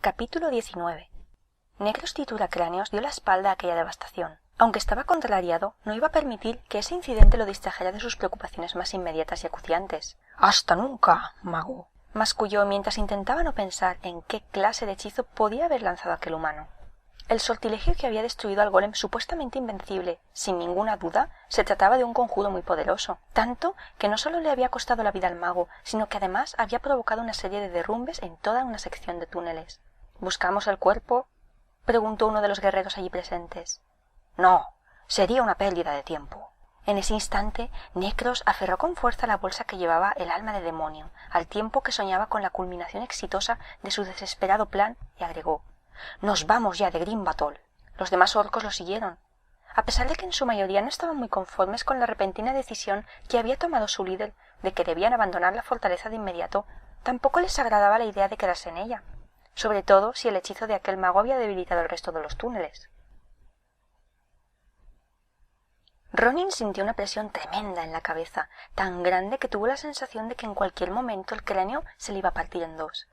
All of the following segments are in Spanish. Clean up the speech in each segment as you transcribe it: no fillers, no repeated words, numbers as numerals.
Capítulo 19. Negros Triturancráneos dio la espalda a aquella devastación. Aunque estaba contrariado, no iba a permitir que ese incidente lo distrajera de sus preocupaciones más inmediatas y acuciantes. «¡Hasta nunca, mago!», masculló mientras intentaba no pensar en qué clase de hechizo podía haber lanzado aquel humano. El sortilegio que había destruido al golem supuestamente invencible, sin ninguna duda, se trataba de un conjuro muy poderoso, tanto que no solo le había costado la vida al mago, sino que además había provocado una serie de derrumbes en toda una sección de túneles. «¿Buscamos el cuerpo?», preguntó uno de los guerreros allí presentes. «No, sería una pérdida de tiempo». En ese instante, Necros aferró con fuerza la bolsa que llevaba el alma de demonio, al tiempo que soñaba con la culminación exitosa de su desesperado plan, y agregó: «Nos vamos ya de Grimbatol». Los demás orcos lo siguieron. A pesar de que en su mayoría no estaban muy conformes con la repentina decisión que había tomado su líder de que debían abandonar la fortaleza de inmediato, tampoco les agradaba la idea de quedarse en ella, sobre todo si el hechizo de aquel mago había debilitado el resto de los túneles. Ronin sintió una presión tremenda en la cabeza, tan grande que tuvo la sensación de que en cualquier momento el cráneo se le iba a partir en dos.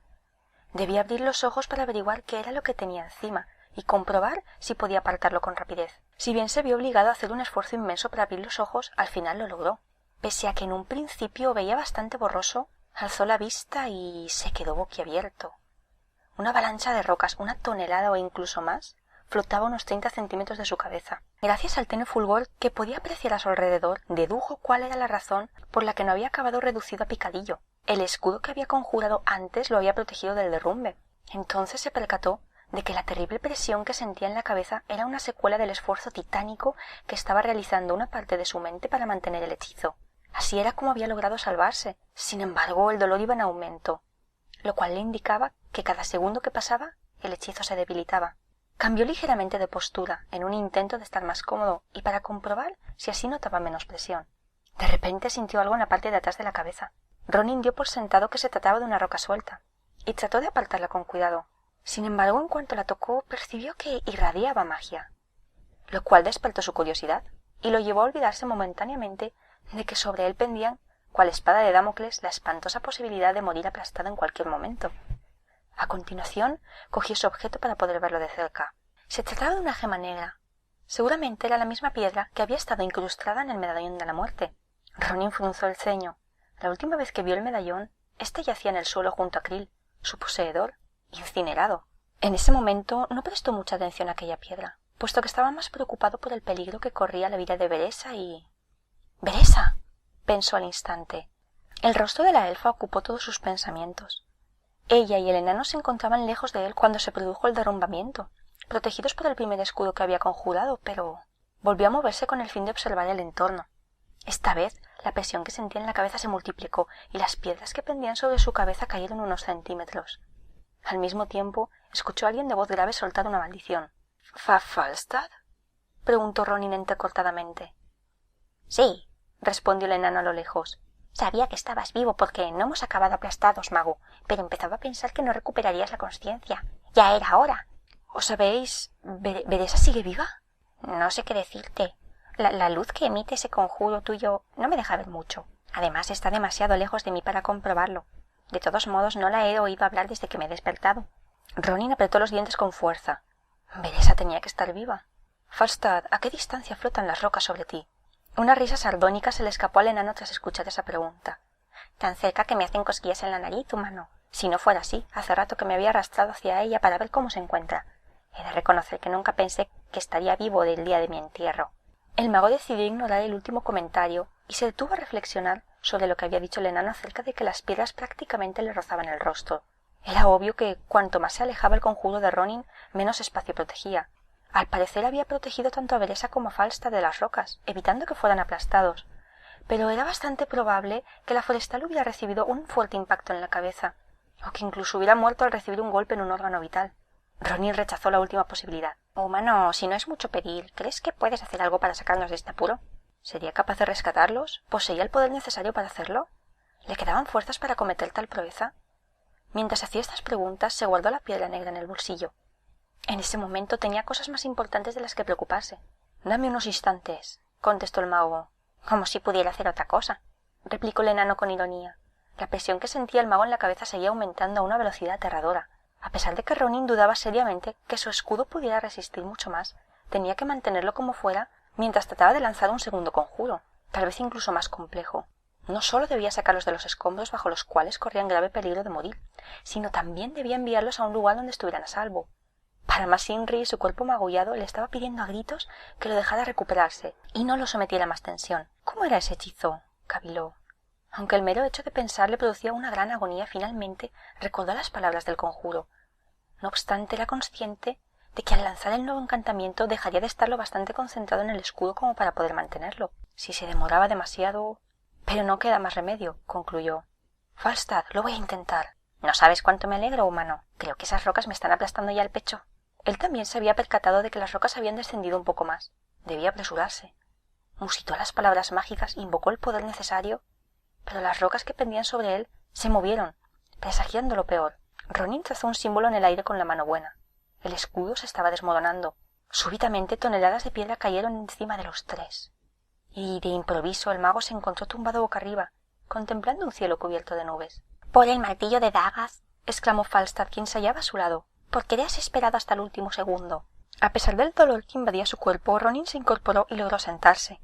Debía abrir los ojos para averiguar qué era lo que tenía encima y comprobar si podía apartarlo con rapidez. Si bien se vio obligado a hacer un esfuerzo inmenso para abrir los ojos, al final lo logró. Pese a que en un principio veía bastante borroso, alzó la vista y se quedó boquiabierto. Una avalancha de rocas, una tonelada o incluso más, flotaba a unos 30 centímetros de su cabeza. Gracias al tenue fulgor que podía apreciar a su alrededor, dedujo cuál era la razón por la que no había acabado reducido a picadillo. El escudo que había conjurado antes lo había protegido del derrumbe. Entonces se percató de que la terrible presión que sentía en la cabeza era una secuela del esfuerzo titánico que estaba realizando una parte de su mente para mantener el hechizo. Así era como había logrado salvarse. Sin embargo, el dolor iba en aumento, lo cual le indicaba que cada segundo que pasaba, el hechizo se debilitaba. Cambió ligeramente de postura, en un intento de estar más cómodo y para comprobar si así notaba menos presión. De repente sintió algo en la parte de atrás de la cabeza. Ronin dio por sentado que se trataba de una roca suelta, y trató de apartarla con cuidado. Sin embargo, en cuanto la tocó, percibió que irradiaba magia, lo cual despertó su curiosidad, y lo llevó a olvidarse momentáneamente de que sobre él pendían, cual espada de Damocles, la espantosa posibilidad de morir aplastado en cualquier momento. A continuación, cogió su objeto para poder verlo de cerca. Se trataba de una gema negra. Seguramente era la misma piedra que había estado incrustada en el medallón de la muerte. Ronin frunzó el ceño. La última vez que vio el medallón, éste yacía en el suelo junto a Krill, su poseedor, incinerado. En ese momento no prestó mucha atención a aquella piedra, puesto que estaba más preocupado por el peligro que corría la vida de Beresa y... «¡Beresa!», pensó al instante. El rostro de la elfa ocupó todos sus pensamientos. Ella y el enano se encontraban lejos de él cuando se produjo el derrumbamiento, protegidos por el primer escudo que había conjurado, pero volvió a moverse con el fin de observar el entorno. Esta vez, la presión que sentía en la cabeza se multiplicó y las piedras que pendían sobre su cabeza cayeron unos centímetros. Al mismo tiempo, escuchó a alguien de voz grave soltar una maldición. «¿Falstad?», preguntó Ronin entrecortadamente. «Sí», respondió el enano a lo lejos. «Sabía que estabas vivo porque no hemos acabado aplastados, mago, pero empezaba a pensar que no recuperarías la consciencia. Ya era hora». «¿O sabéis? ¿Beresa sigue viva?» «No sé qué decirte. La luz que emite ese conjuro tuyo no me deja ver mucho. Además, está demasiado lejos de mí para comprobarlo. De todos modos, no la he oído hablar desde que me he despertado». Ronin apretó los dientes con fuerza. Beresa tenía que estar viva. «Falstad, ¿a qué distancia flotan las rocas sobre ti?» Una risa sardónica se le escapó al enano tras escuchar esa pregunta. «Tan cerca que me hacen cosquillas en la nariz, humano. Si no fuera así, hace rato que me había arrastrado hacia ella para ver cómo se encuentra. He de reconocer que nunca pensé que estaría vivo del día de mi entierro». El mago decidió ignorar el último comentario y se detuvo a reflexionar sobre lo que había dicho el enano acerca de que las piedras prácticamente le rozaban el rostro. Era obvio que cuanto más se alejaba el conjuro de Ronin, menos espacio protegía. Al parecer había protegido tanto a Beresa como a Falstad de las rocas, evitando que fueran aplastados. Pero era bastante probable que la forestal hubiera recibido un fuerte impacto en la cabeza, o que incluso hubiera muerto al recibir un golpe en un órgano vital. Ronin rechazó la última posibilidad. «Humano, si no es mucho pedir, ¿crees que puedes hacer algo para sacarnos de este apuro?» ¿Sería capaz de rescatarlos? ¿Poseía el poder necesario para hacerlo? ¿Le quedaban fuerzas para cometer tal proeza? Mientras hacía estas preguntas, se guardó la piedra negra en el bolsillo. En ese momento tenía cosas más importantes de las que preocuparse. «Dame unos instantes», contestó el mago. «Como si pudiera hacer otra cosa», replicó el enano con ironía. La presión que sentía el mago en la cabeza seguía aumentando a una velocidad aterradora. A pesar de que Ronin dudaba seriamente que su escudo pudiera resistir mucho más, tenía que mantenerlo como fuera mientras trataba de lanzar un segundo conjuro, tal vez incluso más complejo. No solo debía sacarlos de los escombros bajo los cuales corrían grave peligro de morir, sino también debía enviarlos a un lugar donde estuvieran a salvo. Para más Inri, su cuerpo magullado le estaba pidiendo a gritos que lo dejara recuperarse y no lo sometiera a más tensión. ¿Cómo era ese hechizo? Caviló. Aunque el mero hecho de pensar le producía una gran agonía, finalmente recordó las palabras del conjuro. No obstante, era consciente de que al lanzar el nuevo encantamiento dejaría de estar lo bastante concentrado en el escudo como para poder mantenerlo. Si se demoraba demasiado... Pero no queda más remedio, concluyó. Falstad, lo voy a intentar. ¿No sabes cuánto me alegro, humano? Creo que esas rocas me están aplastando ya el pecho. Él también se había percatado de que las rocas habían descendido un poco más. Debía apresurarse. Musitó las palabras mágicas, invocó el poder necesario, pero las rocas que pendían sobre él se movieron, presagiando lo peor. Ronin trazó un símbolo en el aire con la mano buena. El escudo se estaba desmoronando. Súbitamente toneladas de piedra cayeron encima de los tres. Y de improviso el mago se encontró tumbado boca arriba, contemplando un cielo cubierto de nubes. «¡Por el martillo de dagas!», exclamó Falstad, quien se hallaba a su lado. «¿Por qué te has esperado hasta el último segundo?». A pesar del dolor que invadía su cuerpo, Ronin se incorporó y logró sentarse.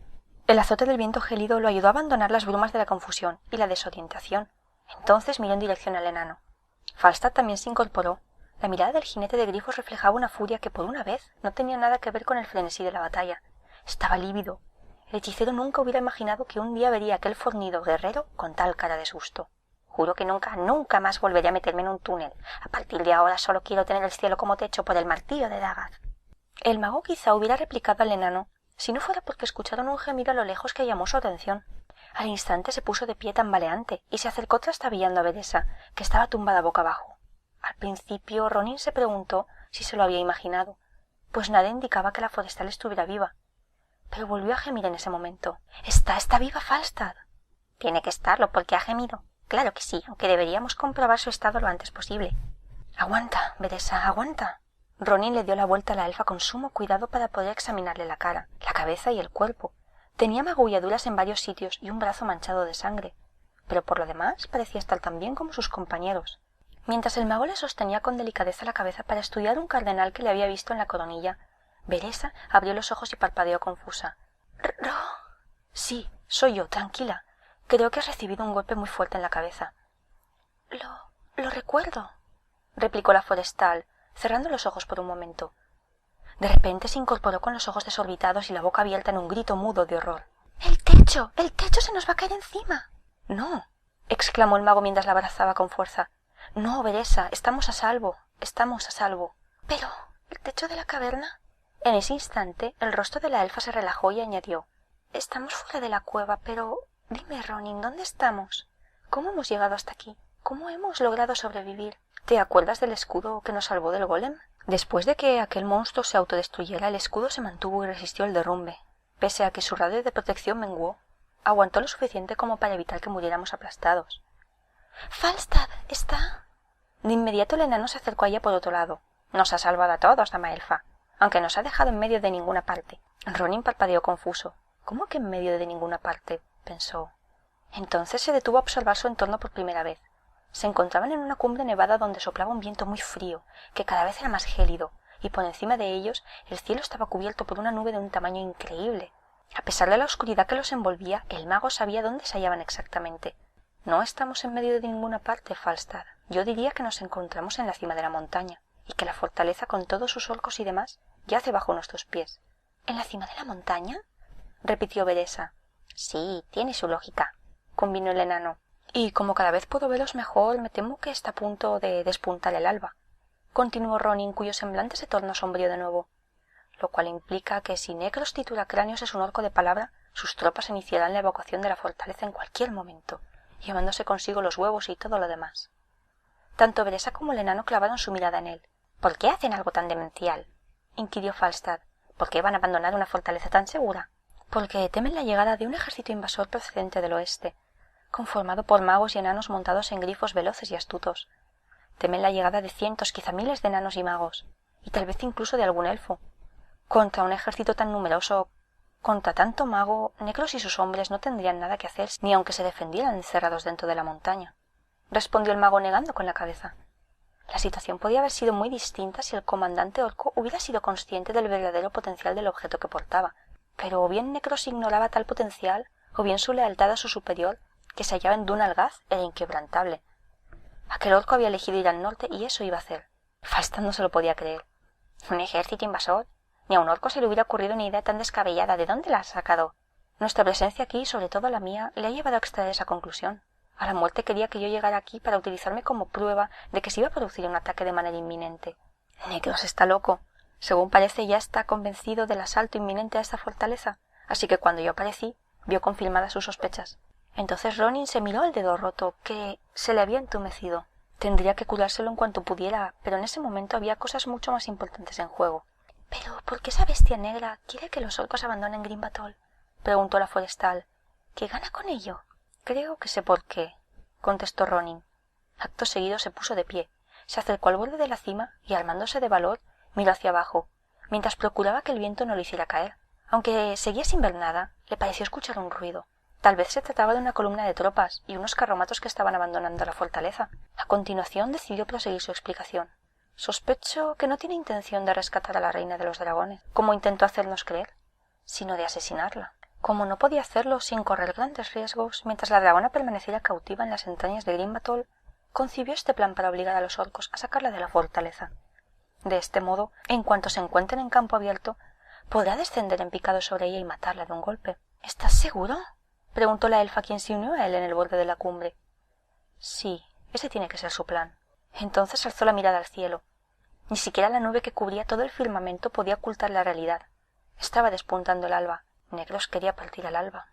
El azote del viento gélido lo ayudó a abandonar las brumas de la confusión y la desorientación. Entonces miró en dirección al enano. Falstad también se incorporó. La mirada del jinete de grifos reflejaba una furia que por una vez no tenía nada que ver con el frenesí de la batalla. Estaba lívido. El hechicero nunca hubiera imaginado que un día vería a aquel fornido guerrero con tal cara de susto. «Juro que nunca más volveré a meterme en un túnel. A partir de ahora solo quiero tener el cielo como techo por el martillo de dagas». El mago quizá hubiera replicado al enano, si no fuera porque escucharon un gemido a lo lejos que llamó su atención. Al instante se puso de pie tambaleante y se acercó trastabillando a Beresa, que estaba tumbada boca abajo. Al principio Ronin se preguntó si se lo había imaginado, pues nada indicaba que la forestal estuviera viva. Pero volvió a gemir en ese momento. «Está viva Falstad». «Tiene que estarlo porque ha gemido». «Claro que sí, aunque deberíamos comprobar su estado lo antes posible». «Aguanta, Beresa, aguanta». Ronin le dio la vuelta a la elfa con sumo cuidado para poder examinarle la cara, la cabeza y el cuerpo. Tenía magulladuras en varios sitios y un brazo manchado de sangre, pero por lo demás parecía estar tan bien como sus compañeros. Mientras el mago le sostenía con delicadeza la cabeza para estudiar un cardenal que le había visto en la coronilla, Beresa abrió los ojos y parpadeó confusa. «¿Ro? Sí, soy yo, tranquila. Creo que has recibido un golpe muy fuerte en la cabeza». Lo recuerdo», replicó la forestal, cerrando los ojos por un momento. De repente se incorporó con los ojos desorbitados y la boca abierta en un grito mudo de horror. ¡El techo! ¡El techo se nos va a caer encima! «No», exclamó el mago mientras la abrazaba con fuerza. «No, Beresa, estamos a salvo. «Pero, ¿el techo de la caverna?» En ese instante el rostro de la elfa se relajó y añadió: «Estamos fuera de la cueva, pero dime, Ronin, ¿dónde estamos? ¿Cómo hemos llegado hasta aquí? ¿Cómo hemos logrado sobrevivir? ¿Te acuerdas del escudo que nos salvó del golem?» Después de que aquel monstruo se autodestruyera, el escudo se mantuvo y resistió el derrumbe. Pese a que su radio de protección menguó, aguantó lo suficiente como para evitar que muriéramos aplastados. «Falstad, ¿está...?» De inmediato el enano se acercó a ella por otro lado. «Nos ha salvado a todos, dama elfa, aunque nos ha dejado en medio de ninguna parte». Ronin parpadeó confuso. «¿Cómo que en medio de ninguna parte?», pensó. Entonces se detuvo a observar su entorno por primera vez. Se encontraban en una cumbre nevada donde soplaba un viento muy frío, que cada vez era más gélido, y por encima de ellos el cielo estaba cubierto por una nube de un tamaño increíble. A pesar de la oscuridad que los envolvía, el mago sabía dónde se hallaban exactamente. «No estamos en medio de ninguna parte, Falstad. Yo diría que nos encontramos en la cima de la montaña, y que la fortaleza con todos sus orcos y demás yace bajo nuestros pies». «¿En la cima de la montaña?», repitió Beresa. «Sí, tiene su lógica», convino el enano. «Y como cada vez puedo veros mejor, me temo que está a punto de despuntar el alba», continuó Ronin, cuyo semblante se tornó sombrío de nuevo. «Lo cual implica que si Necros Titulacráneos es un orco de palabra, sus tropas iniciarán la evacuación de la fortaleza en cualquier momento, llevándose consigo los huevos y todo lo demás». Tanto Beresa como el enano clavaron su mirada en él. «¿Por qué hacen algo tan demencial?», inquirió Falstad. «¿Por qué van a abandonar una fortaleza tan segura?». «Porque temen la llegada de un ejército invasor procedente del oeste, conformado por magos y enanos montados en grifos veloces y astutos. Temen la llegada de cientos, quizá miles de enanos y magos, y tal vez incluso de algún elfo. Contra un ejército tan numeroso, contra tanto mago, Necros y sus hombres no tendrían nada que hacer, ni aunque se defendieran encerrados dentro de la montaña», respondió el mago negando con la cabeza. La situación podía haber sido muy distinta si el comandante orco hubiera sido consciente del verdadero potencial del objeto que portaba, pero o bien Necros ignoraba tal potencial, o bien su lealtad a su superior, que se hallaba en Dun Algaz, era inquebrantable. Aquel orco había elegido ir al norte y eso iba a hacer. Falstad no se lo podía creer. ¿Un ejército invasor? Ni a un orco se le hubiera ocurrido una idea tan descabellada. ¿De dónde la has sacado? Nuestra presencia aquí, sobre todo la mía, le ha llevado a extraer esa conclusión. A la muerte quería que yo llegara aquí para utilizarme como prueba de que se iba a producir un ataque de manera inminente. Necros está loco. Según parece, ya está convencido del asalto inminente a esta fortaleza, así que cuando yo aparecí, vio confirmadas sus sospechas. Entonces Ronin se miró el dedo roto, que se le había entumecido. Tendría que curárselo en cuanto pudiera, pero en ese momento había cosas mucho más importantes en juego. «¿Pero por qué esa bestia negra quiere que los orcos abandonen Green Battle?», preguntó la forestal. «¿Qué gana con ello?» «Creo que sé por qué», contestó Ronin. Acto seguido se puso de pie, se acercó al borde de la cima y, armándose de valor, miró hacia abajo, mientras procuraba que el viento no lo hiciera caer. Aunque seguía sin ver nada, le pareció escuchar un ruido. Tal vez se trataba de una columna de tropas y unos carromatos que estaban abandonando la fortaleza. A continuación decidió proseguir su explicación. «Sospecho que no tiene intención de rescatar a la reina de los dragones, como intentó hacernos creer, sino de asesinarla. Como no podía hacerlo sin correr grandes riesgos mientras la dragona permaneciera cautiva en las entrañas de Green Battle, concibió este plan para obligar a los orcos a sacarla de la fortaleza. De este modo, en cuanto se encuentren en campo abierto, podrá descender en picado sobre ella y matarla de un golpe». «¿Estás seguro?», preguntó la elfa, quien se unió a él en el borde de la cumbre. «Sí, ese tiene que ser su plan». Entonces alzó la mirada al cielo. Ni siquiera la nube que cubría todo el firmamento podía ocultar la realidad. Estaba despuntando el alba. Necros quería partir al alba.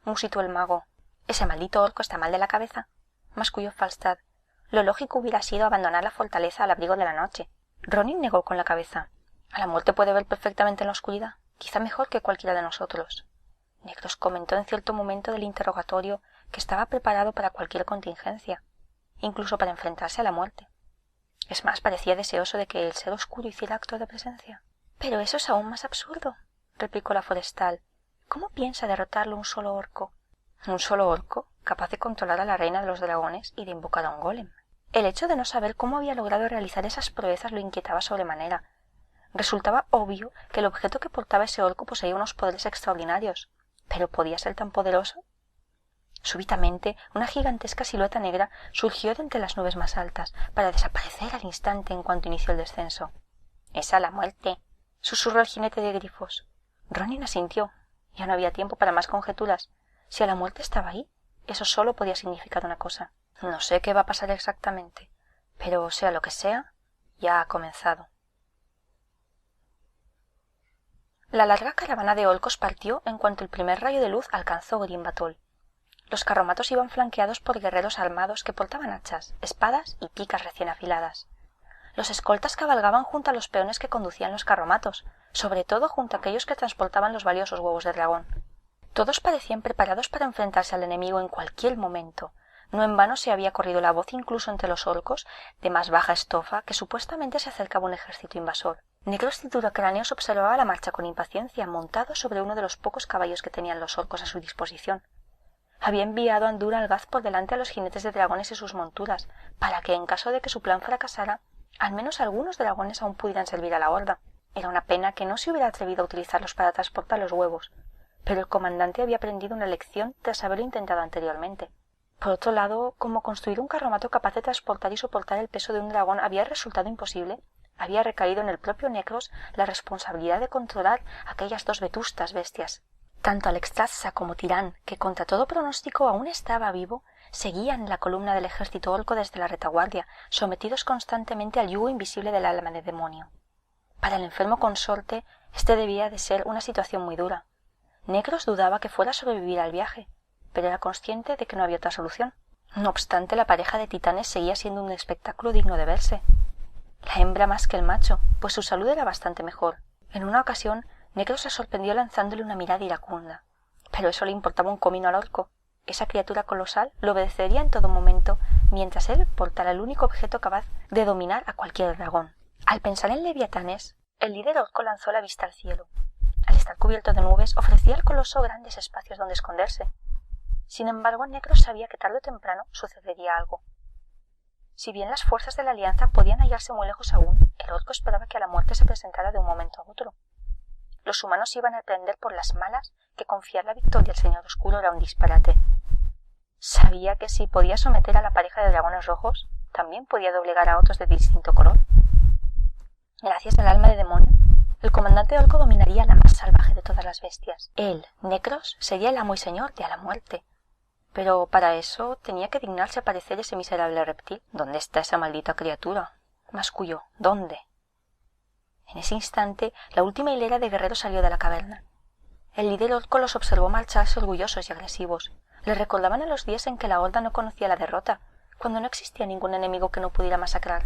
Musitó el mago. «Ese maldito orco está mal de la cabeza», masculló Falstad. «Lo lógico hubiera sido abandonar la fortaleza al abrigo de la noche». Ronin negó con la cabeza. «A la muerte puede ver perfectamente en la oscuridad, quizá mejor que cualquiera de nosotros». Necros comentó en cierto momento del interrogatorio que estaba preparado para cualquier contingencia, incluso para enfrentarse a la muerte. Es más, parecía deseoso de que el ser oscuro hiciera acto de presencia. «Pero eso es aún más absurdo», replicó la forestal. «¿Cómo piensa derrotarlo un solo orco?» «¿Un solo orco, capaz de controlar a la reina de los dragones y de invocar a un golem?» El hecho de no saber cómo había logrado realizar esas proezas lo inquietaba sobremanera. Resultaba obvio que el objeto que portaba ese orco poseía unos poderes extraordinarios, pero ¿podía ser tan poderoso? Súbitamente, una gigantesca silueta negra surgió de entre las nubes más altas, para desaparecer al instante en cuanto inició el descenso. «¡Esa la muerte!», susurró el jinete de grifos. Ronin asintió. Ya no había tiempo para más conjeturas. Si a la muerte estaba ahí, eso solo podía significar una cosa. «No sé qué va a pasar exactamente, pero sea lo que sea, ya ha comenzado». La larga caravana de orcos partió en cuanto el primer rayo de luz alcanzó Green Battle. Los carromatos iban flanqueados por guerreros armados que portaban hachas, espadas y picas recién afiladas. Los escoltas cabalgaban junto a los peones que conducían los carromatos, sobre todo junto a aquellos que transportaban los valiosos huevos de dragón. Todos parecían preparados para enfrentarse al enemigo en cualquier momento. No en vano se había corrido la voz incluso entre los orcos de más baja estofa que supuestamente se acercaba un ejército invasor. Negros cinturacráneos observaba la marcha con impaciencia, montado sobre uno de los pocos caballos que tenían los orcos a su disposición. Había enviado a Dun Algaz por delante a los jinetes de dragones y sus monturas, para que, en caso de que su plan fracasara, al menos algunos dragones aún pudieran servir a la horda. Era una pena que no se hubiera atrevido a utilizarlos para transportar los huevos, pero el comandante había aprendido una lección tras haberlo intentado anteriormente. Por otro lado, como construir un carromato capaz de transportar y soportar el peso de un dragón había resultado imposible, había recaído en el propio Necros la responsabilidad de controlar aquellas dos vetustas bestias. Tanto Alexstrasza como Tirán, que contra todo pronóstico aún estaba vivo, seguían la columna del ejército orco desde la retaguardia, sometidos constantemente al yugo invisible del alma de demonio. Para el enfermo consorte, este debía de ser una situación muy dura. Necros dudaba que fuera a sobrevivir al viaje, pero era consciente de que no había otra solución. No obstante, la pareja de titanes seguía siendo un espectáculo digno de verse. La hembra más que el macho, pues su salud era bastante mejor. En una ocasión, Necros se sorprendió lanzándole una mirada iracunda. Pero eso le importaba un comino al orco. Esa criatura colosal lo obedecería en todo momento, mientras él portara el único objeto capaz de dominar a cualquier dragón. Al pensar en leviatanes, el líder orco lanzó la vista al cielo. Al estar cubierto de nubes, ofrecía al coloso grandes espacios donde esconderse. Sin embargo, Necros sabía que tarde o temprano sucedería algo. Si bien las fuerzas de la alianza podían hallarse muy lejos aún, el orco esperaba que la muerte se presentara de un momento a otro. Los humanos iban a aprender por las malas que confiar la victoria al Señor Oscuro era un disparate. Sabía que si podía someter a la pareja de dragones rojos, también podía doblegar a otros de distinto color. Gracias al alma de demonio, el comandante orco dominaría a la más salvaje de todas las bestias. Él, Necros, sería el amo y señor de a la muerte. Pero para eso tenía que dignarse a parecer ese miserable reptil. ¿Dónde está esa maldita criatura? Masculló. ¿Dónde? En ese instante, la última hilera de guerreros salió de la caverna. El líder orco los observó marcharse orgullosos y agresivos. Le recordaban a los días en que la horda no conocía la derrota, cuando no existía ningún enemigo que no pudiera masacrar.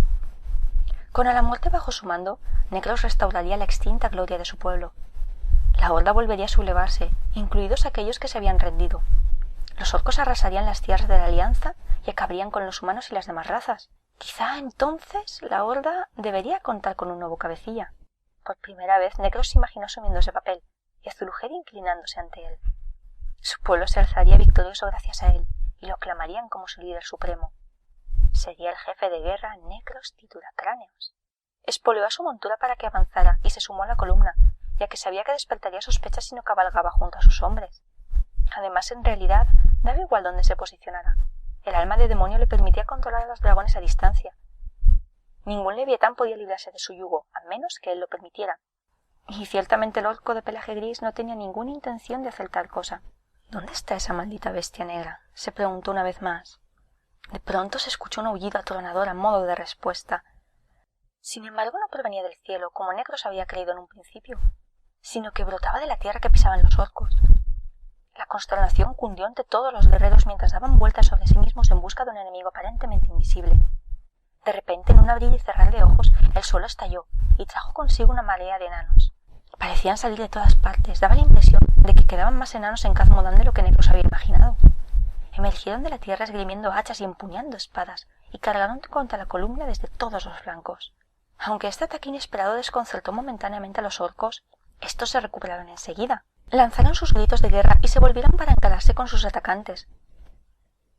Con a la muerte bajo su mando, Necros restauraría la extinta gloria de su pueblo. La horda volvería a sublevarse, incluidos aquellos que se habían rendido. Los orcos arrasarían las tierras de la alianza y acabarían con los humanos y las demás razas. Quizá entonces la horda debería contar con un nuevo cabecilla. Por primera vez Necros se imaginó asumiendo ese papel y Azulujet inclinándose ante él. Su pueblo se alzaría victorioso gracias a él y lo aclamarían como su líder supremo. Sería el jefe de guerra Necros Titulacráneos. Espoleó a su montura para que avanzara y se sumó a la columna, ya que sabía que despertaría sospechas si no cabalgaba junto a sus hombres. Además, en realidad, daba igual dónde se posicionara. El alma de demonio le permitía controlar a los dragones a distancia. Ningún leviatán podía librarse de su yugo, a menos que él lo permitiera. Y ciertamente el orco de pelaje gris no tenía ninguna intención de hacer tal cosa. ¿Dónde está esa maldita bestia negra?, se preguntó una vez más. De pronto se escuchó un aullido atronador a modo de respuesta. Sin embargo, no provenía del cielo, como Necros había creído en un principio, sino que brotaba de la tierra que pisaban los orcos. La consternación cundió entre todos los guerreros mientras daban vueltas sobre sí mismos en busca de un enemigo aparentemente invisible. De repente, en un abrir y cerrar de ojos, el suelo estalló y trajo consigo una marea de enanos. Parecían salir de todas partes, daba la impresión de que quedaban más enanos en Khazmodan de lo que Necros había imaginado. Emergieron de la tierra esgrimiendo hachas y empuñando espadas, y cargaron contra la columna desde todos los flancos. Aunque este ataque inesperado desconcertó momentáneamente a los orcos, estos se recuperaron enseguida. Lanzaron sus gritos de guerra y se volvieron para encararse con sus atacantes.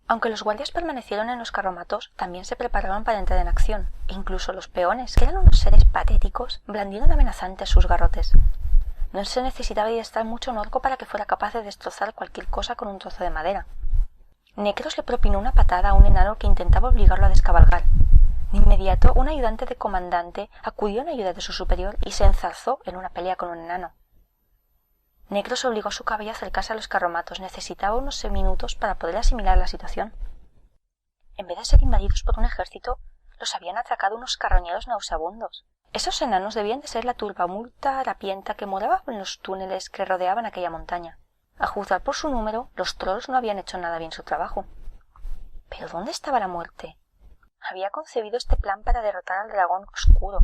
Aunque los guardias permanecieron en los carromatos, también se prepararon para entrar en acción, e incluso los peones, que eran unos seres patéticos, blandieron amenazantes sus garrotes. No se necesitaba adiestrar mucho un orco para que fuera capaz de destrozar cualquier cosa con un trozo de madera. Necros le propinó una patada a un enano que intentaba obligarlo a descabalgar. De inmediato, un ayudante de comandante acudió en ayuda de su superior y se enzarzó en una pelea con un enano. Necros obligó a su caballo a acercarse a los carromatos. Necesitaba unos minutos para poder asimilar la situación. En vez de ser invadidos por un ejército, los habían atracado unos carroñeros nauseabundos. Esos enanos debían de ser la turbamulta harapienta que moraba en los túneles que rodeaban aquella montaña. A juzgar por su número, los trolls no habían hecho nada bien su trabajo. ¿Pero dónde estaba la muerte? Había concebido este plan para derrotar al dragón oscuro.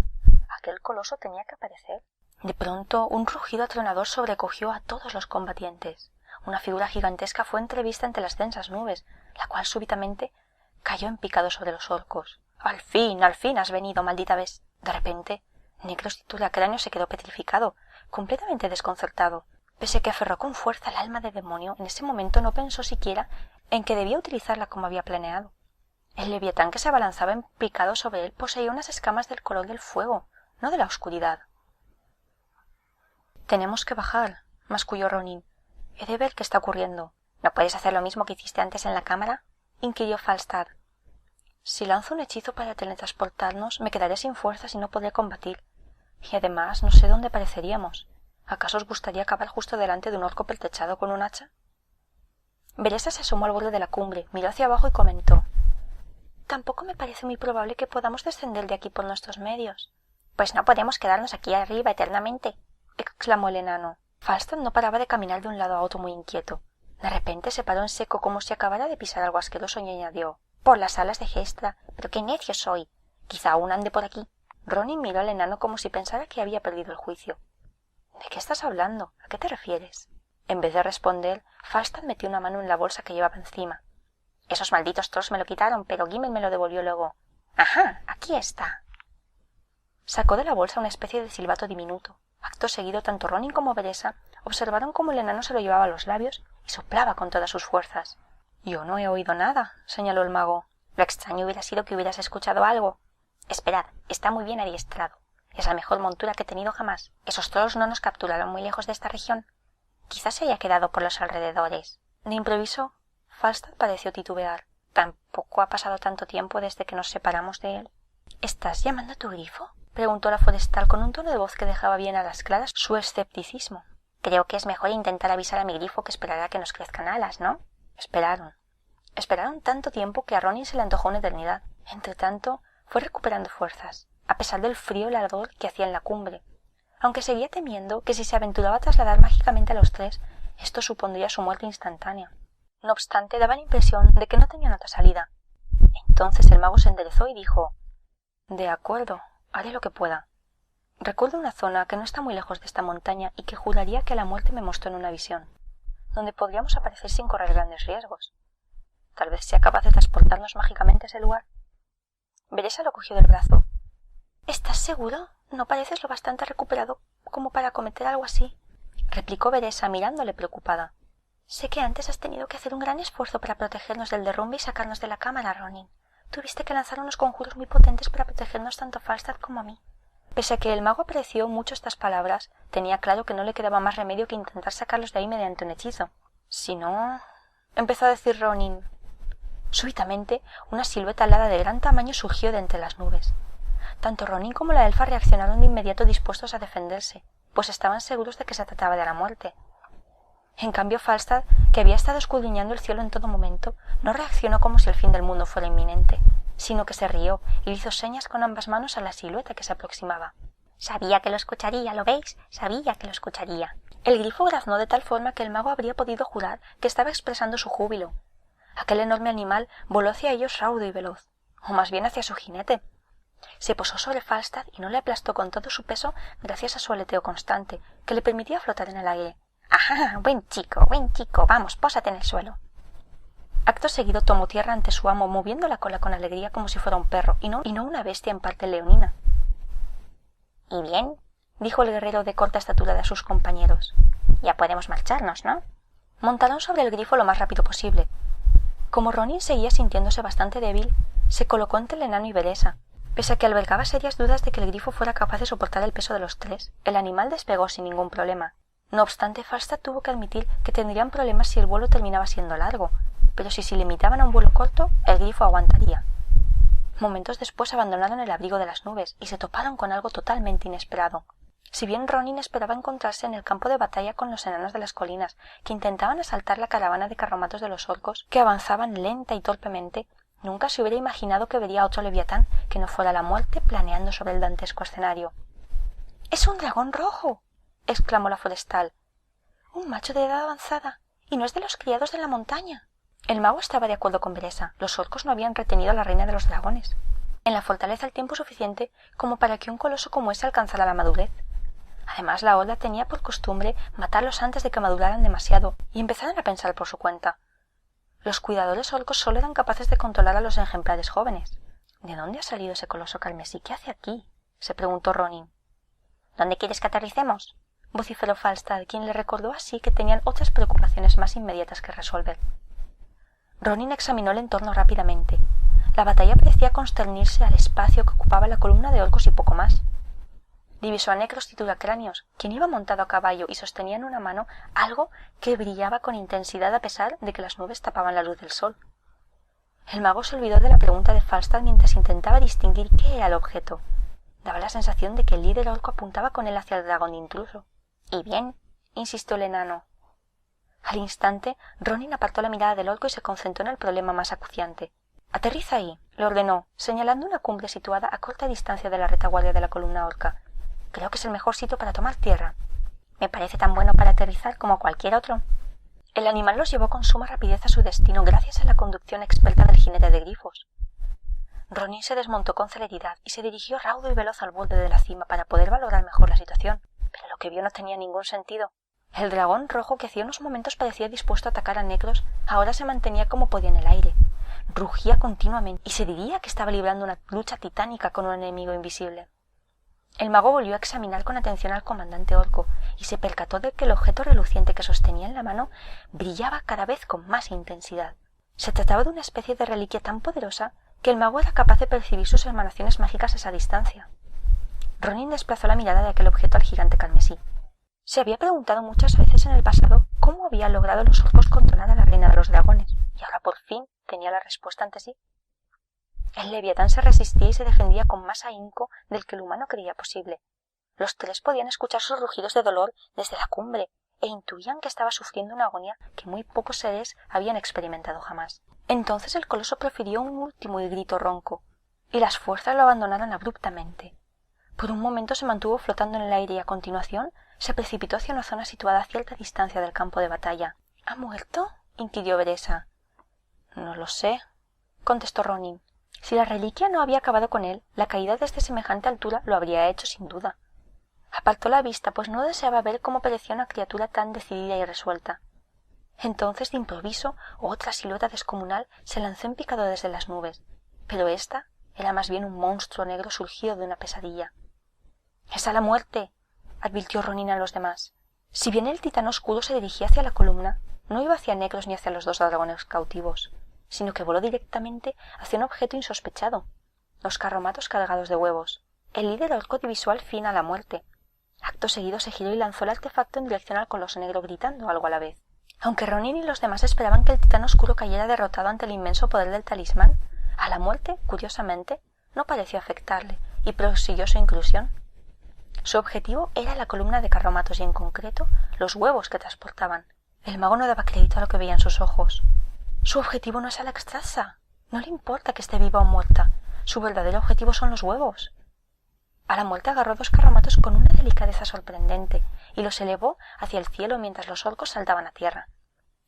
Aquel coloso tenía que aparecer. De pronto, un rugido atronador sobrecogió a todos los combatientes. Una figura gigantesca fue entrevista entre las densas nubes, la cual súbitamente cayó en picado sobre los orcos. ¡Al fin has venido, maldita bestia! De repente, Necros Titulacráneo se quedó petrificado, completamente desconcertado. Pese a que aferró con fuerza el alma de demonio, en ese momento no pensó siquiera en que debía utilizarla como había planeado. El leviatán que se abalanzaba en picado sobre él poseía unas escamas del color del fuego, no de la oscuridad. «Tenemos que bajar», masculló Ronin. «He de ver qué está ocurriendo». «¿No puedes hacer lo mismo que hiciste antes en la cámara?», inquirió Falstad. «Si lanzo un hechizo para teletransportarnos, me quedaré sin fuerzas y no podré combatir. Y además no sé dónde pareceríamos. ¿Acaso os gustaría acabar justo delante de un orco pertrechado con un hacha?» Beresa se asomó al borde de la cumbre, miró hacia abajo y comentó: «Tampoco me parece muy probable que podamos descender de aquí por nuestros medios». «Pues no podemos quedarnos aquí arriba eternamente», exclamó el enano. Falstad no paraba de caminar de un lado a otro muy inquieto. De repente se paró en seco como si acabara de pisar algo asqueroso y añadió: «Por las alas de Gestra, pero qué necio soy. Quizá aún ande por aquí». Ronin miró al enano como si pensara que había perdido el juicio. «¿De qué estás hablando? ¿A qué te refieres?» En vez de responder, Falstad metió una mano en la bolsa que llevaba encima. «Esos malditos trolls me lo quitaron, pero Gimel me lo devolvió luego». «Ajá, aquí está». Sacó de la bolsa una especie de silbato diminuto. Acto seguido, tanto Ronin como Beresa observaron cómo el enano se lo llevaba a los labios y soplaba con todas sus fuerzas. «Yo no he oído nada», señaló el mago. Lo extraño hubiera sido que hubieras escuchado algo. Esperad, está muy bien adiestrado. Es la mejor montura que he tenido jamás. Esos trolls no nos capturaron muy lejos de esta región. Quizás se haya quedado por los alrededores. De improviso, Falstaff pareció titubear. Tampoco ha pasado tanto tiempo desde que nos separamos de él. ¿Estás llamando a tu grifo?, preguntó la forestal con un tono de voz que dejaba bien a las claras su escepticismo. Creo que es mejor intentar avisar a mi grifo que esperar a que nos crezcan alas, ¿no? Esperaron. Esperaron tanto tiempo que a Ronin se le antojó una eternidad. Entretanto, fue recuperando fuerzas, a pesar del frío helador que hacía en la cumbre, aunque seguía temiendo que si se aventuraba a trasladar mágicamente a los tres, esto supondría su muerte instantánea. No obstante, daba la impresión de que no tenían otra salida. Entonces el mago se enderezó y dijo: «De acuerdo, haré lo que pueda. Recuerdo una zona que no está muy lejos de esta montaña y que juraría que la muerte me mostró en una visión, donde podríamos aparecer sin correr grandes riesgos. Tal vez sea capaz de transportarnos mágicamente a ese lugar». Veresa lo cogió del brazo. «¿Estás seguro? ¿No pareces lo bastante recuperado como para cometer algo así?», replicó Veresa mirándole preocupada. «Sé que antes has tenido que hacer un gran esfuerzo para protegernos del derrumbe y sacarnos de la cámara, Ronin. Tuviste que lanzar unos conjuros muy potentes para protegernos tanto a Falstaff como a mí». Pese a que el mago apreció mucho estas palabras, tenía claro que no le quedaba más remedio que intentar sacarlos de ahí mediante un hechizo. «Si no...», empezó a decir Ronin. Súbitamente, una silueta alada de gran tamaño surgió de entre las nubes. Tanto Ronin como la elfa reaccionaron de inmediato dispuestos a defenderse, pues estaban seguros de que se trataba de la muerte. En cambio, Falstaff, que había estado escudriñando el cielo en todo momento, no reaccionó como si el fin del mundo fuera inminente, sino que se rió y le hizo señas con ambas manos a la silueta que se aproximaba. «Sabía que lo escucharía, ¿lo veis? Sabía que lo escucharía». El grifo graznó de tal forma que el mago habría podido jurar que estaba expresando su júbilo. Aquel enorme animal voló hacia ellos raudo y veloz, o más bien hacia su jinete. Se posó sobre Falstaff y no le aplastó con todo su peso gracias a su aleteo constante, que le permitía flotar en el aire. «Ajá, buen chico, vamos, pósate en el suelo». Acto seguido tomó tierra ante su amo, moviendo la cola con alegría como si fuera un perro, y no una bestia en parte leonina. «¿Y bien?», dijo el guerrero de corta estatura de sus compañeros. «Ya podemos marcharnos, ¿no?». Montaron sobre el grifo lo más rápido posible. Como Ronin seguía sintiéndose bastante débil, se colocó entre el enano y Veresa. Pese a que albergaba serias dudas de que el grifo fuera capaz de soportar el peso de los tres, el animal despegó sin ningún problema. No obstante, Falstaff tuvo que admitir que tendrían problemas si el vuelo terminaba siendo largo, pero si se limitaban a un vuelo corto, el grifo aguantaría. Momentos después abandonaron el abrigo de las nubes y se toparon con algo totalmente inesperado. Si bien Ronin esperaba encontrarse en el campo de batalla con los enanos de las colinas, que intentaban asaltar la caravana de carromatos de los orcos, que avanzaban lenta y torpemente, nunca se hubiera imaginado que vería a otro leviatán que no fuera la muerte planeando sobre el dantesco escenario. «¡Es un dragón rojo!», exclamó la forestal. «Un macho de edad avanzada, y no es de los criados de la montaña». El mago estaba de acuerdo con Veresa. Los orcos no habían retenido a la reina de los dragones en la fortaleza el tiempo suficiente como para que un coloso como ese alcanzara la madurez. Además, la horda tenía por costumbre matarlos antes de que maduraran demasiado y empezaran a pensar por su cuenta. Los cuidadores orcos solo eran capaces de controlar a los ejemplares jóvenes. «¿De dónde ha salido ese coloso carmesí? ¿Qué hace aquí?», se preguntó Ronin. «¿Dónde quieres que aterricemos?», vociferó Falstaff, quien le recordó así que tenían otras preocupaciones más inmediatas que resolver. Ronin examinó el entorno rápidamente. La batalla parecía consternirse al espacio que ocupaba la columna de orcos y poco más. Divisó a Necros Titulacráneos, quien iba montado a caballo y sostenía en una mano algo que brillaba con intensidad a pesar de que las nubes tapaban la luz del sol. El mago se olvidó de la pregunta de Falstaff mientras intentaba distinguir qué era el objeto. Daba la sensación de que el líder orco apuntaba con él hacia el dragón intruso. «¿Y bien?», insistió el enano. Al instante, Ronin apartó la mirada del orco y se concentró en el problema más acuciante. «Aterriza ahí», le ordenó, señalando una cumbre situada a corta distancia de la retaguardia de la columna orca. «Creo que es el mejor sitio para tomar tierra». «Me parece tan bueno para aterrizar como cualquier otro». El animal los llevó con suma rapidez a su destino gracias a la conducción experta del jinete de grifos. Ronin se desmontó con celeridad y se dirigió raudo y veloz al borde de la cima para poder valorar mejor la situación, pero lo que vio no tenía ningún sentido. El dragón rojo, que hacía unos momentos parecía dispuesto a atacar a Necros, ahora se mantenía como podía en el aire. Rugía continuamente y se diría que estaba librando una lucha titánica con un enemigo invisible. El mago volvió a examinar con atención al comandante orco y se percató de que el objeto reluciente que sostenía en la mano brillaba cada vez con más intensidad. Se trataba de una especie de reliquia tan poderosa que el mago era capaz de percibir sus emanaciones mágicas a esa distancia. Ronin desplazó la mirada de aquel objeto al gigante carmesí. Se había preguntado muchas veces en el pasado cómo había logrado los orcos controlar a la reina de los dragones, y ahora por fin tenía la respuesta ante sí. El leviatán se resistía y se defendía con más ahínco del que el humano creía posible. Los tres podían escuchar sus rugidos de dolor desde la cumbre, e intuían que estaba sufriendo una agonía que muy pocos seres habían experimentado jamás. Entonces el coloso profirió un último grito ronco, y las fuerzas lo abandonaron abruptamente. Por un momento se mantuvo flotando en el aire y a continuación se precipitó hacia una zona situada a cierta distancia del campo de batalla. ¿Ha muerto?, inquirió Beresa. No lo sé, contestó Ronin. Si la reliquia no había acabado con él, la caída desde semejante altura lo habría hecho sin duda. Apartó la vista, pues no deseaba ver cómo perecía una criatura tan decidida y resuelta. Entonces, de improviso, otra silueta descomunal se lanzó en picado desde las nubes, pero ésta era más bien un monstruo negro surgido de una pesadilla. —¡Es a la muerte! —advirtió Ronin a los demás. Si bien el titán oscuro se dirigía hacia la columna, no iba hacia Necros ni hacia los dos dragones cautivos, sino que voló directamente hacia un objeto insospechado, los carromatos cargados de huevos. El líder orco divisó al fin a la muerte. Acto seguido se giró y lanzó el artefacto en dirección al coloso negro, gritando algo a la vez. Aunque Ronin y los demás esperaban que el titán oscuro cayera derrotado ante el inmenso poder del talismán, a la muerte, curiosamente, no pareció afectarle y prosiguió su inclusión. Su objetivo era la columna de carromatos y, en concreto, los huevos que transportaban. El mago no daba crédito a lo que veía en sus ojos. Su objetivo no es Alexstrasza. No le importa que esté viva o muerta. Su verdadero objetivo son los huevos. A la muerte agarró dos carromatos con una delicadeza sorprendente y los elevó hacia el cielo mientras los orcos saltaban a tierra.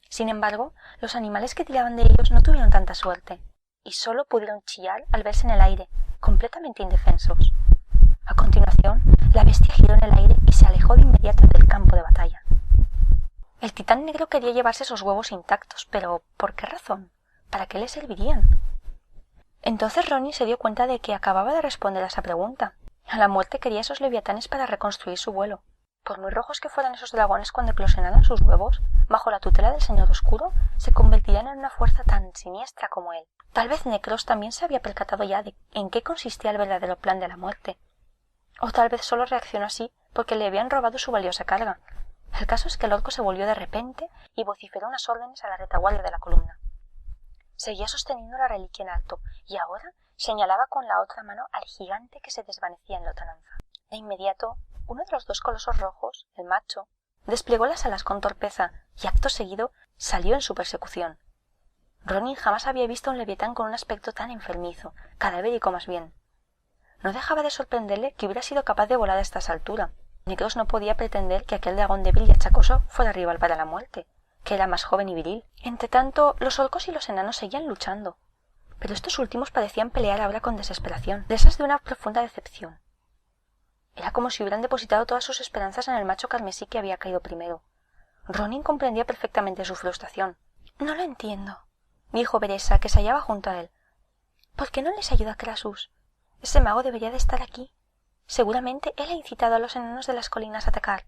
Sin embargo, los animales que tiraban de ellos no tuvieron tanta suerte y solo pudieron chillar al verse en el aire, completamente indefensos. A continuación, la bestia giró en el aire y se alejó de inmediato del campo de batalla. El titán negro quería llevarse esos huevos intactos, pero ¿por qué razón? ¿Para qué le servirían? Entonces Ronin se dio cuenta de que acababa de responder a esa pregunta. A la muerte quería esos leviatanes para reconstruir su vuelo. Por muy rojos que fueran esos dragones cuando eclosionaran sus huevos, bajo la tutela del Señor Oscuro, se convertirían en una fuerza tan siniestra como él. Tal vez Necros también se había percatado ya de en qué consistía el verdadero plan de la muerte. O tal vez solo reaccionó así porque le habían robado su valiosa carga. El caso es que el orco se volvió de repente y vociferó unas órdenes a la retaguardia de la columna. Seguía sosteniendo la reliquia en alto y ahora señalaba con la otra mano al gigante que se desvanecía en lontananza. De inmediato, uno de los dos colosos rojos, el macho, desplegó las alas con torpeza y acto seguido salió en su persecución. Ronin jamás había visto un leviatán con un aspecto tan enfermizo, cadavérico más bien. No dejaba de sorprenderle que hubiera sido capaz de volar a estas alturas. Necros no podía pretender que aquel dragón débil y achacoso fuera rival para la muerte, que era más joven y viril. Entretanto, los orcos y los enanos seguían luchando, pero estos últimos parecían pelear ahora con desesperación, de esas de una profunda decepción. Era como si hubieran depositado todas sus esperanzas en el macho carmesí que había caído primero. Ronin comprendía perfectamente su frustración. —No lo entiendo —dijo Beresa, que se hallaba junto a él—. ¿Por qué no les ayuda Krasus? Ese mago debería de estar aquí. Seguramente él ha incitado a los enanos de las colinas a atacar.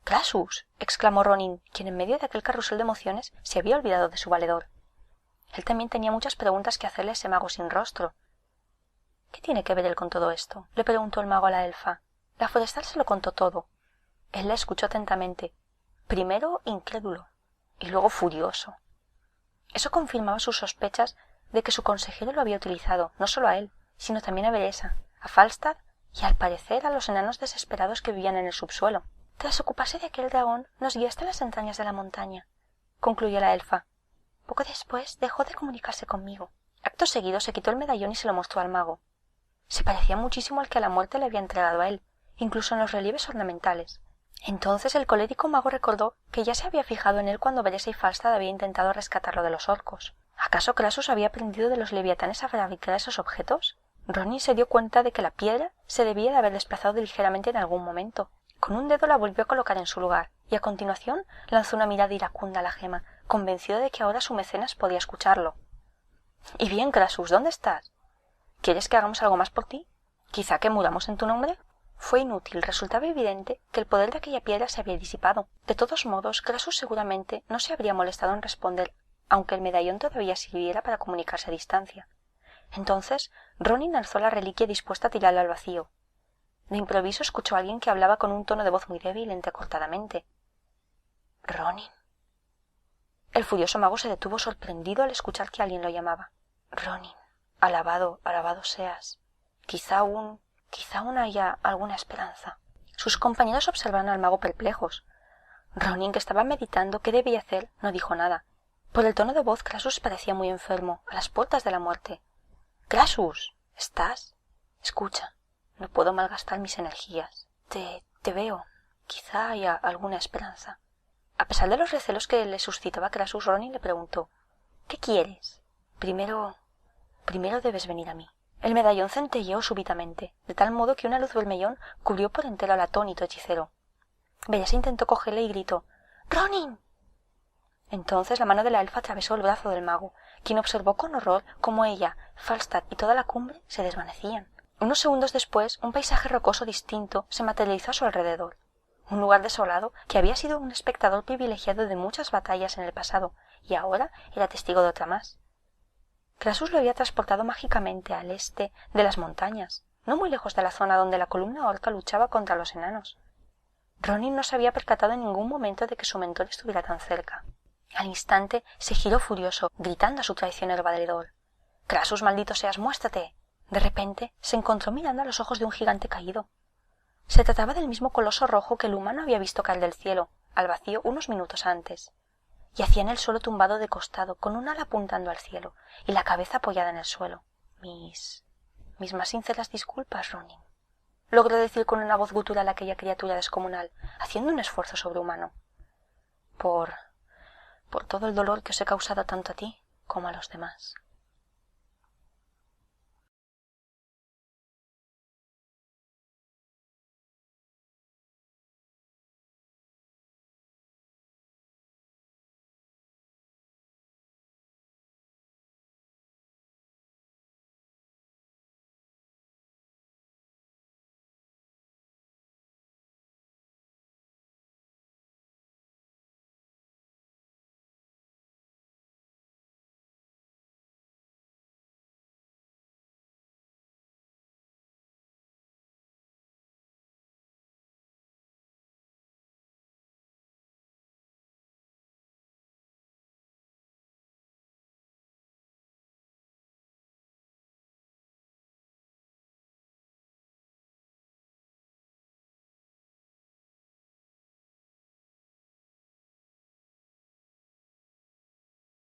—¡Krasus! —exclamó Ronin, quien en medio de aquel carrusel de emociones se había olvidado de su valedor. Él también tenía muchas preguntas que hacerle a ese mago sin rostro. —¿Qué tiene que ver él con todo esto? —le preguntó el mago a la elfa. La forestal se lo contó todo. Él la escuchó atentamente, primero incrédulo y luego furioso. Eso confirmaba sus sospechas de que su consejero lo había utilizado, no solo a él, sino también a Beresa, a Falstad y, al parecer, a los enanos desesperados que vivían en el subsuelo. Tras ocuparse de aquel dragón, nos guió hasta las entrañas de la montaña, concluyó la elfa. Poco después dejó de comunicarse conmigo. Acto seguido se quitó el medallón y se lo mostró al mago. Se parecía muchísimo al que la muerte le había entregado a él, incluso en los relieves ornamentales. Entonces el colérico mago recordó que ya se había fijado en él cuando Beresa y Falstad había intentado rescatarlo de los orcos. ¿Acaso Krasus había aprendido de los leviatanes a fabricar esos objetos? Ronin se dio cuenta de que la piedra se debía de haber desplazado ligeramente en algún momento. Con un dedo la volvió a colocar en su lugar, y a continuación lanzó una mirada iracunda a la gema, convencido de que ahora su mecenas podía escucharlo. —Y bien, Krasus, ¿dónde estás? ¿Quieres que hagamos algo más por ti? ¿Quizá que muramos en tu nombre? Fue inútil, resultaba evidente que el poder de aquella piedra se había disipado. De todos modos, Krasus seguramente no se habría molestado en responder, aunque el medallón todavía sirviera para comunicarse a distancia. Entonces Ronin alzó la reliquia dispuesta a tirarla al vacío. De improviso escuchó a alguien que hablaba con un tono de voz muy débil entrecortadamente. «Ronin». El furioso mago se detuvo sorprendido al escuchar que alguien lo llamaba. «Ronin, alabado, alabado seas. Quizá aún haya alguna esperanza». Sus compañeros observaron al mago perplejos. Ronin, que estaba meditando qué debía hacer, no dijo nada. Por el tono de voz, Crassus parecía muy enfermo, a las puertas de la muerte. «Crassus, ¿estás? Escucha, no puedo malgastar mis energías. Te veo. Quizá haya alguna esperanza». A pesar de los recelos que le suscitaba Crassus, Ronin le preguntó: «¿Qué quieres? Primero debes venir a mí». El medallón centelleó súbitamente, de tal modo que una luz vermellón cubrió por entero al atónito hechicero. Bella intentó cogerle y gritó: «¡Ronin!». Entonces la mano de la elfa atravesó el brazo del mago, quien observó con horror cómo ella, Falstad y toda la cumbre se desvanecían. Unos segundos después, un paisaje rocoso distinto se materializó a su alrededor. Un lugar desolado que había sido un espectador privilegiado de muchas batallas en el pasado y ahora era testigo de otra más. Crassus lo había transportado mágicamente al este de las montañas, no muy lejos de la zona donde la columna orca luchaba contra los enanos. Ronin no se había percatado en ningún momento de que su mentor estuviera tan cerca. Al instante se giró furioso, gritando a su traicionero valedor: «Crassus, maldito seas, muéstrate». De repente se encontró mirando a los ojos de un gigante caído. Se trataba del mismo coloso rojo que el humano había visto caer del cielo, al vacío unos minutos antes. Yacía en el suelo tumbado de costado, con un ala apuntando al cielo y la cabeza apoyada en el suelo. Mis más sinceras disculpas, Ronin», logró decir con una voz gutural aquella criatura descomunal, haciendo un esfuerzo sobrehumano. Por todo el dolor que os he causado tanto a ti como a los demás».